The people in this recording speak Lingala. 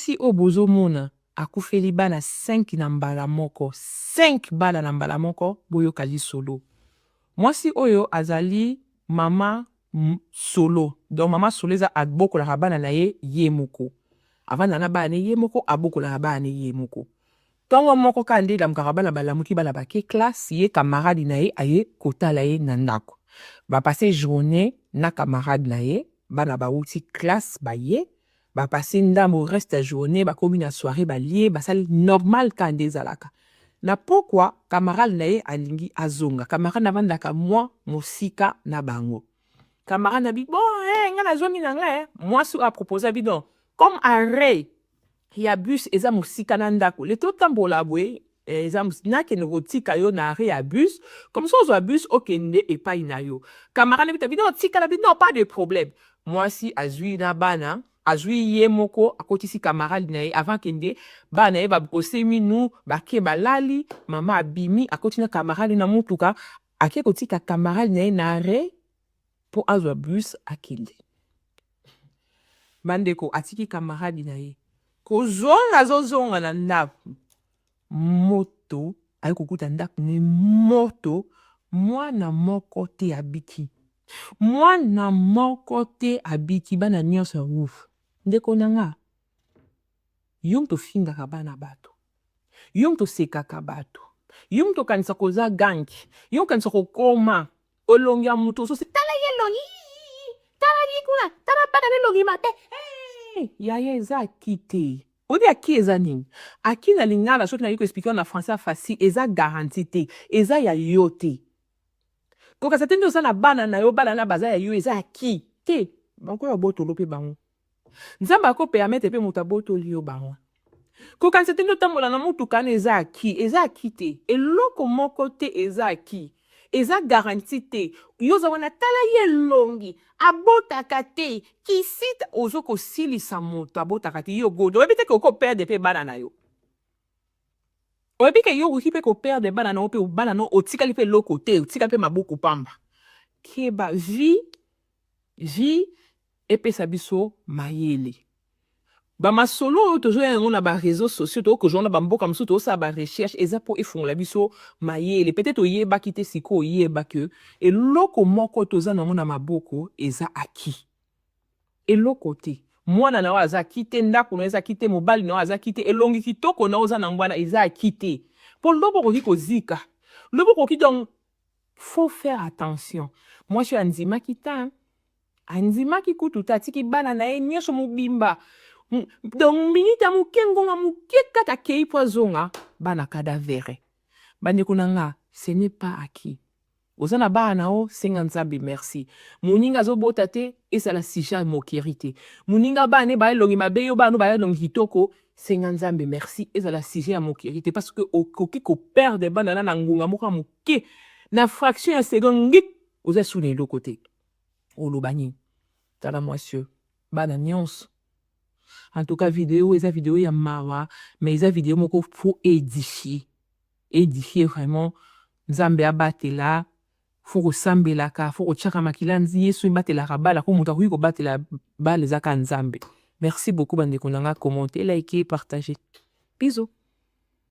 mwasi o bozo mona akufeli bana 5 na mbala moko 5 bana na mbala moko boyo kali solo mwasi oyo azali mama solo donc mama solo eza abokolaka bana na ye moko avanda na bana ye moko abokolaka bana ye moko ntongo moko ka nde elamukaka bana balamuki bana bake classe ye camarade na ye aye kotala ye na ndako bapase journée na camarade na ye bana bauti classe baye bapase ndambo reste ya journée bakomi na soirée balie basali normal ka nde ezalaka na pokwa camarade na ye alingi azonga camarade navandaka mwa mosika na bango camarade na bi bon nga nazongi na nga mwasi apropose bi donc comme arrêt ya bus eza mosika na ndako le totambola boye eza nakende kotika yo na arrêt ya bus comme ça ozwa bus okende epai na yo camarade na bi tabi non tika na bi non pas de problème mwasi azwi na bana azwi ye moko akotisi camarade na ye avant kende bana ye bakosemi nu bake balali mama abimi akoti na camarade na mutuka ake kotika camarade na ye na arrêt po azwa bus akende bandeko atiki camarade na ye kozonga azozonga na ndako moto aye kokuta ndako ne moto mwana moko te abiki mwana moko te abiki bana nyonso ya wufu ndeko na nga yo tofingaka bana bato yo tosekaka bato yo tokanisa koza gangi yo kanisa kokoma olongi ya moto ozosi tala ye longi tala likuna tala bana nelongi mate yaya eza aki te odi aki eza nini aki na lingala soki nayi koexplike na français facile eza garanti te eza ya yo te kokasa te nde oza na bana na yo bana na baza ya yo eza aki te bango ya botolo mpe bango nzambe akopermete mpe moto abotoli yo bango kokanisa te nde otambola na motuka wana eza aki te eloko moko te eza aki eza garanti te yo oza wana tala ye elongi abotaka te kisita ozo kosilisa moto abotaka te yo godo oyebi te ke okoperde mpe bana na yo oyebi ke yo okoki mpe koperde bana na yo mpe bana na yo otikali mpe eloko te otikali mpe maboko pamba keba vi epesa biso mayele bamasolo oyo tozoya yango na bareseau sociaux tokozwa na bamboka mosusu tozosala barecherche eza mpo efungola biso mayele peut-être oyebaki te sikoyo oyeba ke eloko moko toza nango na maboko eza aki eloko te mwana na yo aza aki te ndako na yo eza aki te mobali na yo aza aki te elongi kitoko na yo oza nango wana eza aki te mpo lobo okoki kozika lobo okoki donc faut faire attention mwasi oyo andimaki ta andimaki kutu te atiki bana na ye nyonso mobimba donc minita moke ngonga moke kaka akei po azonga bana kadavere bandeko na nga ce n'est pas acquis oza na bana na yo senga nzambe merci moninga azobota te ezala sujet ya mokeri te moninga bana ne bayelongi mabe yo bana bayelongi kitoko senga nzambe merci ezala sujet ya mokeri te parce que okoki koperde bana na ngonga moko moke na fraction ya seconde oza suna eloko te oloba nini tala mwasi bana nyonso en tout cas vidéo eza vidéo ya mawa mais eza vidéo moko faut édifier vraiment nzambe abatela faut kosambelaka faut kotiaka makila yesu ebatelaka bala ko moto akoki kobatela bala ezaka nzambe merci beaucoup bandeko na nga commenter liker partager bisous